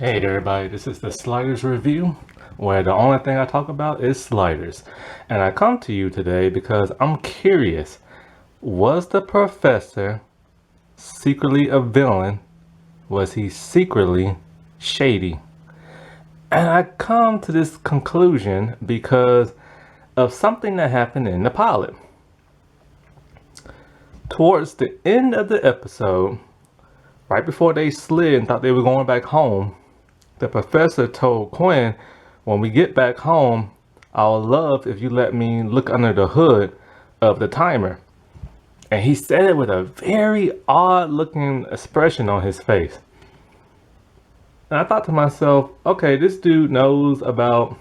Hey everybody, this is the Sliders Review, where the only thing I talk about is sliders. And I come to you today because I'm curious, was the professor secretly a villain? Was he secretly shady? And I come to this conclusion because of something that happened in the pilot. Towards the end of the episode, right before they slid and thought they were going back home, the professor told Quinn, when we get back home, I would love if you let me look under the hood of the timer. And he said it with a very odd looking expression on his face. And I thought to myself, okay, this dude knows about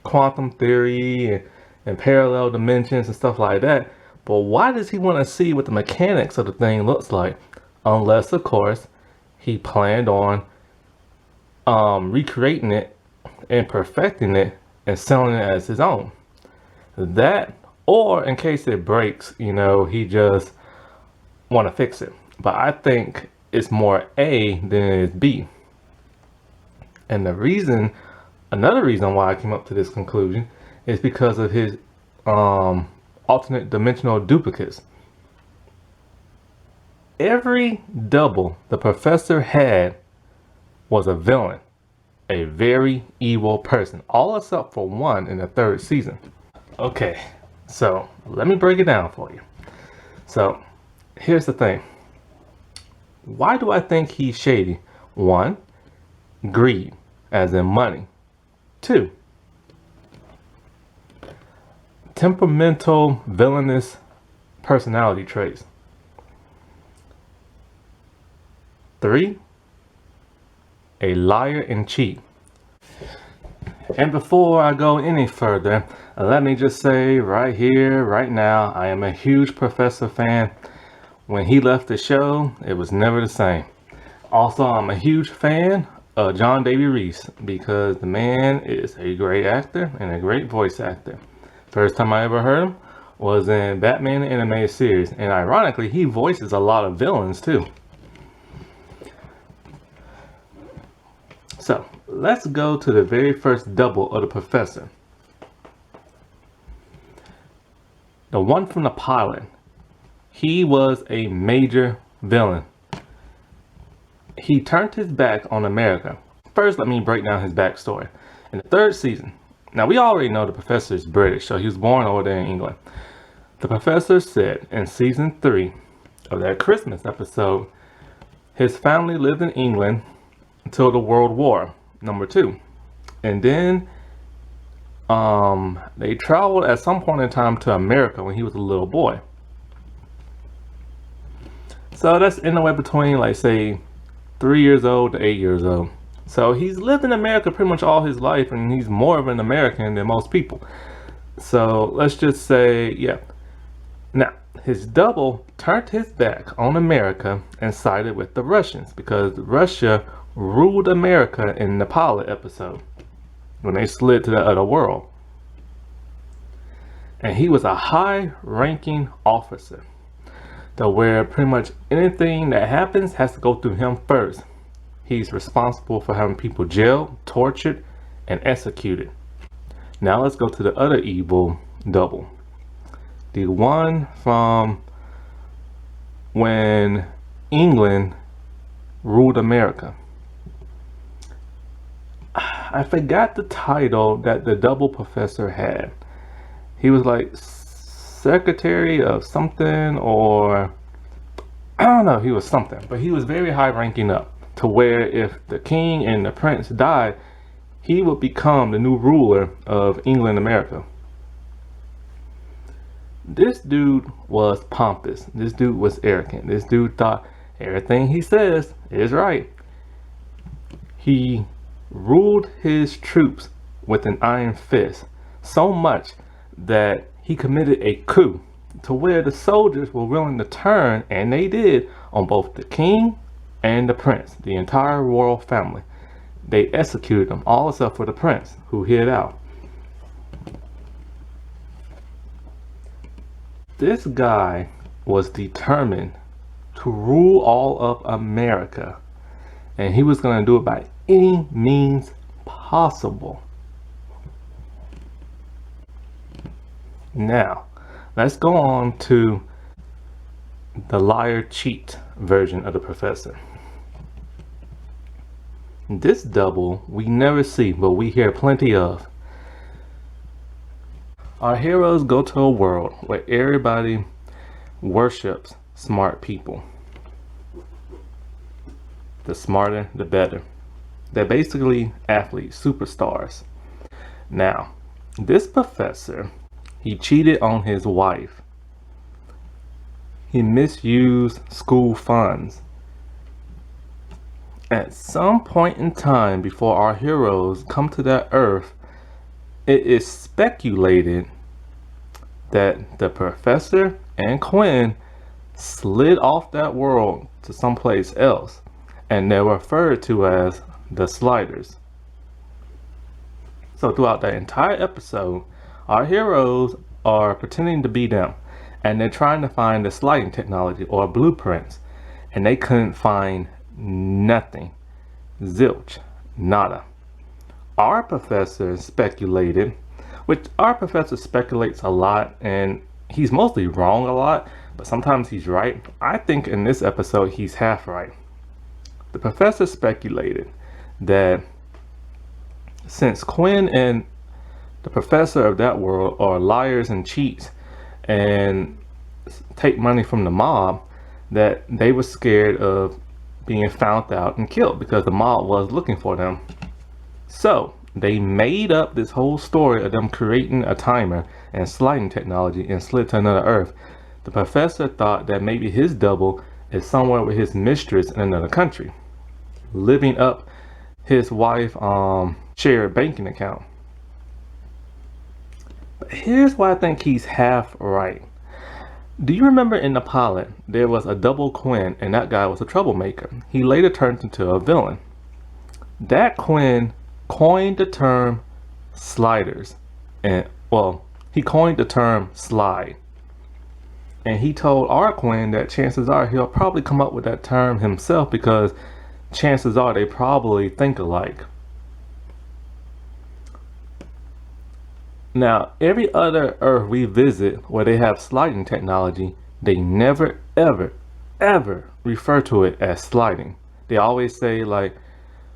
quantum theory and parallel dimensions and stuff like that. But why does he want to see what the mechanics of the thing looks like? Unless, of course, he planned on recreating it and perfecting it and selling it as his own. That, or in case it breaks, he just want to fix it. But I think it's more A than it is B. And another reason why I came up to this conclusion is because of his alternate dimensional duplicates. Every double the professor had was a villain, a very evil person, all except for one in the third season. Okay, so let me break it down for you. So here's the thing. Why do I think he's shady? 1, greed, as in money. 2, temperamental, villainous personality traits. 3, a liar and cheat. And before I go any further, let me just say right here, right now, I am a huge Professor fan. When he left the show, it was never the same. Also, I'm a huge fan of John David Rhys because the man is a great actor and a great voice actor. First time I ever heard him was in Batman the Animated Series, and ironically, he voices a lot of villains too. So let's go to the very first double of the professor. The one from the pilot. He was a major villain. He turned his back on America. First, let me break down his backstory. In the third season, now we already know the professor is British, so he was born over there in England. The professor said in season 3 of that Christmas episode, his family lived in England until the World War #2, and then they traveled at some point in time to America when he was a little boy. So that's anywhere between, like, say 3 years old to 8 years old. So he's lived in America pretty much all his life, and he's more of an American than most people. So let's just say, yeah. Now, his double turned his back on America and sided with the Russians because Russia ruled America in the pilot episode when they slid to the other world. And he was a high-ranking officer, to where pretty much anything that happens has to go through him first. He's responsible for having people jailed, tortured, and executed. Now let's go to the other evil double. The one from when England ruled America. I forgot the title that the double professor had. He was like secretary of something, or I don't know, he was something, but he was very high ranking up to where if the king and the prince died, he would become the new ruler of England, America. This dude was pompous. This dude was arrogant. This dude thought everything he says is right. He ruled his troops with an iron fist, so much that he committed a coup to where the soldiers were willing to turn, and they did, on both the king and the prince, the entire royal family. They executed them, all except for the prince, who hid out. This guy was determined to rule all of America. and he was going to do it by any means possible. Now, let's go on to the liar cheat version of the professor. This double we never see, but we hear plenty of. Our heroes go to a world where everybody worships smart people. The smarter, the better. They're basically athletes, superstars. Now, this professor, he cheated on his wife. He misused school funds. At some point in time before our heroes come to that earth, it is speculated that the professor and Quinn slid off that world to someplace else, and they're referred to as the Sliders. So throughout the entire episode, our heroes are pretending to be them, and they're trying to find the sliding technology or blueprints, and they couldn't find nothing. Zilch. Nada. Our professor speculated, which our professor speculates a lot, and he's mostly wrong a lot, but sometimes he's right. I think in this episode he's half right. The professor speculated that since Quinn and the professor of that world are liars and cheats and take money from the mob, that they were scared of being found out and killed because the mob was looking for them. So they made up this whole story of them creating a timer and sliding technology and slid to another Earth. The professor thought that maybe his double is somewhere with his mistress in another country, living up his wife shared banking account. But here's why I think he's half right. Do you remember in the pilot there was a double Quinn, and that guy was a troublemaker? He later turned into a villain. That Quinn coined the term sliders, and he coined the term slide, and he told our Quinn that chances are he'll probably come up with that term himself because chances are they probably think alike. Now, every other Earth we visit where they have sliding technology, they never, ever, ever refer to it as sliding. They always say like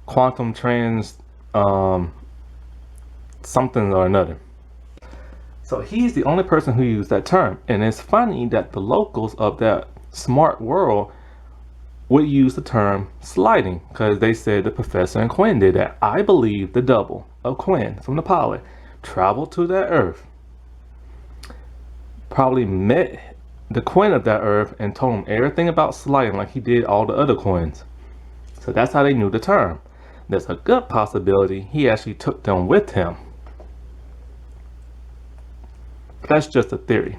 quantum trans something or another. So he's the only person who used that term. And it's funny that the locals of that smart world would use the term sliding because they said the professor and Quinn did that. I believe the double of Quinn from the pilot traveled to that Earth, probably met the Quinn of that Earth and told him everything about sliding like he did all the other Quinns. So that's how they knew the term. There's a good possibility he actually took them with him. That's just a theory.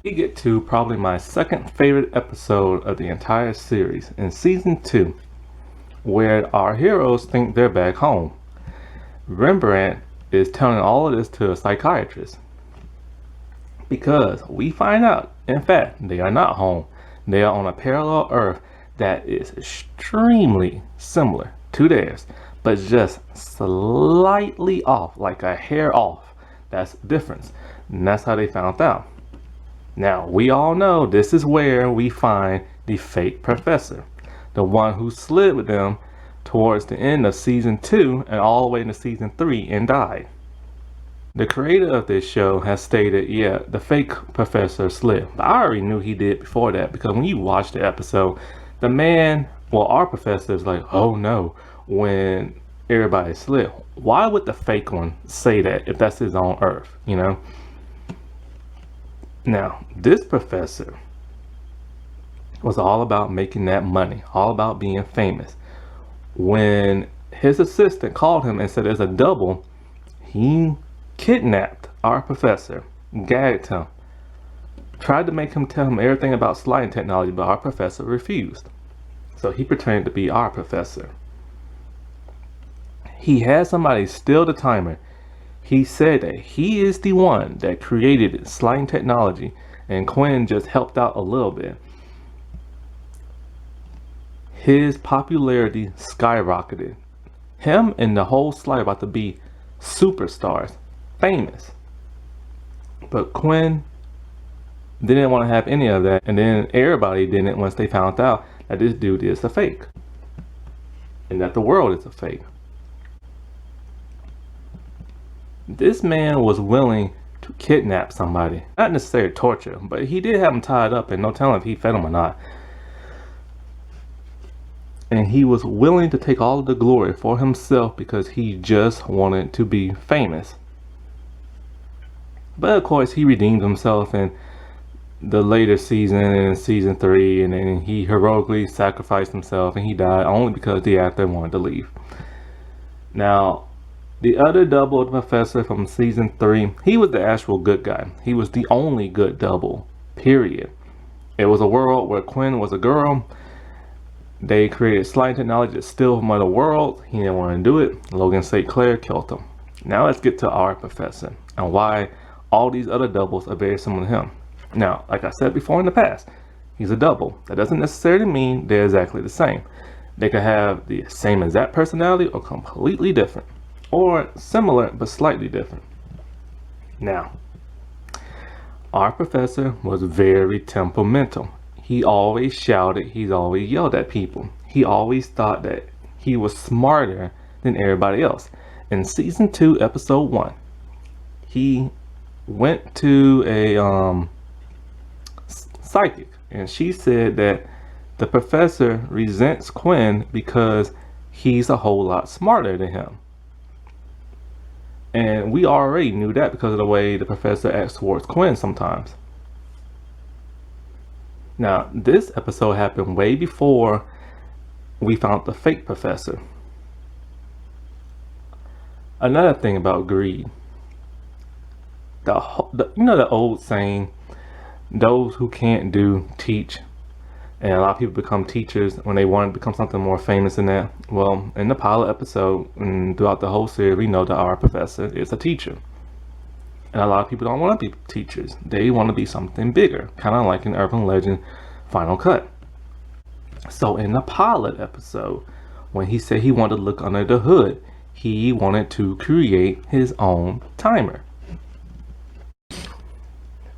We get to probably my second favorite episode of the entire series in season 2, where our heroes think they're back home. Rembrandt is telling all of this to a psychiatrist because we find out, in fact, they are not home. They are on a parallel Earth that is extremely similar to theirs, but just slightly off, like a hair off. That's the difference, and that's how they found out. Now, we all know this is where we find the fake professor, the one who slid with them towards the end of season 2 and all the way into season 3 and died. The creator of this show has stated, yeah, the fake professor slid. But I already knew he did before that because when you watch the episode, the man, our professor is like, oh no, when everybody slid. Why would the fake one say that if that's his own Earth, you know? Now, this professor was all about making that money, all about being famous. When his assistant called him and said there's a double, he kidnapped our professor, gagged him, tried to make him tell him everything about sliding technology, but our professor refused. So he pretended to be our professor. He had somebody steal the timer. He said that he is the one that created sliding technology and Quinn just helped out a little bit. his popularity skyrocketed. Him and the whole Sly about to be superstars, famous. But Quinn didn't want to have any of that, and then everybody didn't once they found out that this dude is a fake and that the world is a fake. This man was willing to kidnap somebody, not necessarily torture, but he did have him tied up and no telling if he fed him or not. And he was willing to take all of the glory for himself because he just wanted to be famous. But of course he redeemed himself in the later season, in season 3, and then he heroically sacrificed himself and he died only because the actor wanted to leave. Now, the other double, the professor from season 3, he was the actual good guy. He was the only good double, period. It was a world where Quinn was a girl. They created slime technology to steal from other worlds. He didn't want to do it. Logan St. Clair killed him. Now let's get to our professor and why all these other doubles are very similar to him. Now, like I said before in the past, he's a double. That doesn't necessarily mean they're exactly the same. They could have the same exact personality or completely different, or similar but slightly different. Now, our professor was very temperamental. He always shouted, he's always yelled at people. He always thought that he was smarter than everybody else. In season 2, episode 1, he went to a psychic, and she said that the professor resents Quinn because he's a whole lot smarter than him. And we already knew that because of the way the professor acts towards Quinn sometimes. Now, this episode happened way before we found the fake professor. Another thing about greed. You know the old saying, those who can't do, teach. And a lot of people become teachers when they want to become something more famous than that. Well, in the pilot episode and throughout the whole series, we know that our professor is a teacher. And a lot of people don't want to be teachers. They want to be something bigger, kind of like in Urban Legend Final Cut. So in the pilot episode, when he said he wanted to look under the hood, he wanted to create his own timer.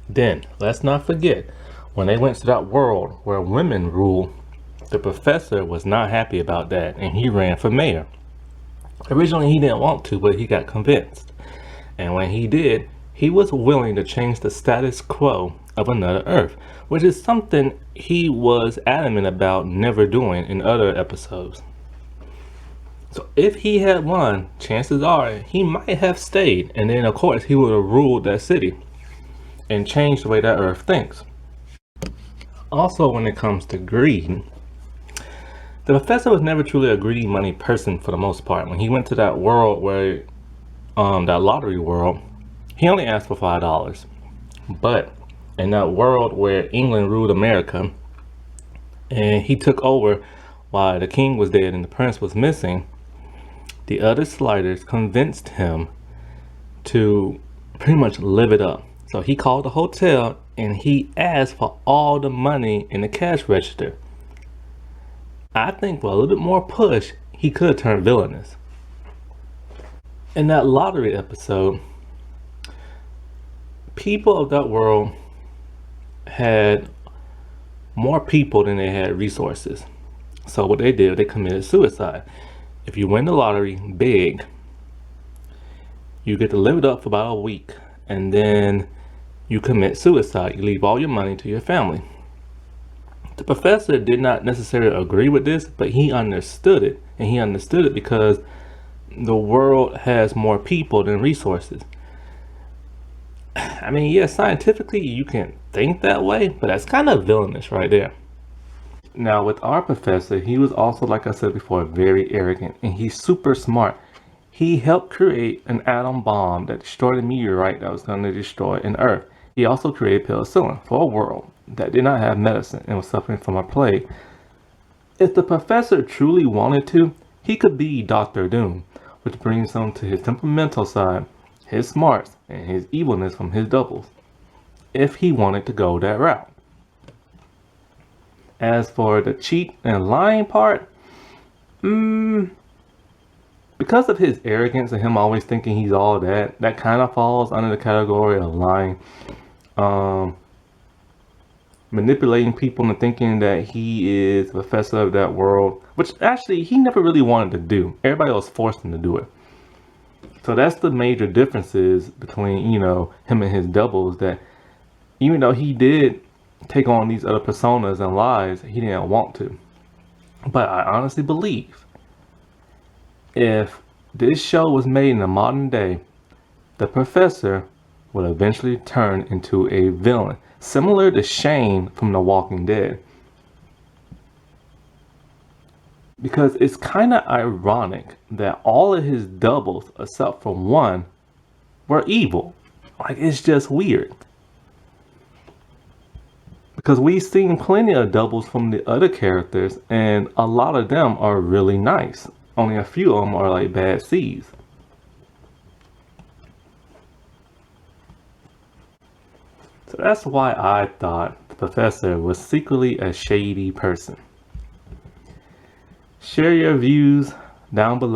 Then, let's not forget, when they went to that world where women rule, the professor was not happy about that and he ran for mayor. Originally he didn't want to, but he got convinced. And when he did, he was willing to change the status quo of another Earth, which is something he was adamant about never doing in other episodes. So if he had won, chances are he might have stayed, and then of course he would have ruled that city and changed the way that Earth thinks. Also, when it comes to greed, the professor was never truly a greedy money person for the most part. When he went to that world where, that lottery world, he only asked for $5. But in that world where England ruled America, and he took over while the king was dead and the prince was missing, the other sliders convinced him to pretty much live it up. So he called the hotel and he asked for all the money in the cash register. I think with a little bit more push, he could have turned villainous. In that lottery episode, people of that world had more people than they had resources. So what they did, they committed suicide. If you win the lottery big, you get to live it up for about a week, and then you commit suicide. You leave all your money to your family. The professor did not necessarily agree with this, but he understood it, and he understood it because the world has more people than resources. I mean, yeah, scientifically you can think that way, but that's kind of villainous right there. Now, with our professor, he was also, like I said before, very arrogant, and he's super smart. He helped create an atom bomb that destroyed a meteorite that was going to destroy an Earth. He also created penicillin for a world that did not have medicine and was suffering from a plague. If the professor truly wanted to, he could be Dr. Doom, which brings him to his temperamental side, his smarts, and his evilness from his doubles, if he wanted to go that route. As for the cheat and lying part, because of his arrogance and him always thinking he's all that, that kind of falls under the category of lying. Manipulating people into thinking that he is the professor of that world, which actually he never really wanted to do. Everybody else forced him to do it. So that's the major differences between, you know, him and his doubles, that even though he did take on these other personas and lies, he didn't want to. But I honestly believe if this show was made in the modern day, the professor would eventually turn into a villain, similar to Shane from The Walking Dead. Because it's kind of ironic that all of his doubles, except for one, were evil. Like, it's just weird. Because we've seen plenty of doubles from the other characters, and a lot of them are really nice. Only a few of them are like bad seeds. So that's why I thought the professor was secretly a shady person. Share your views down below.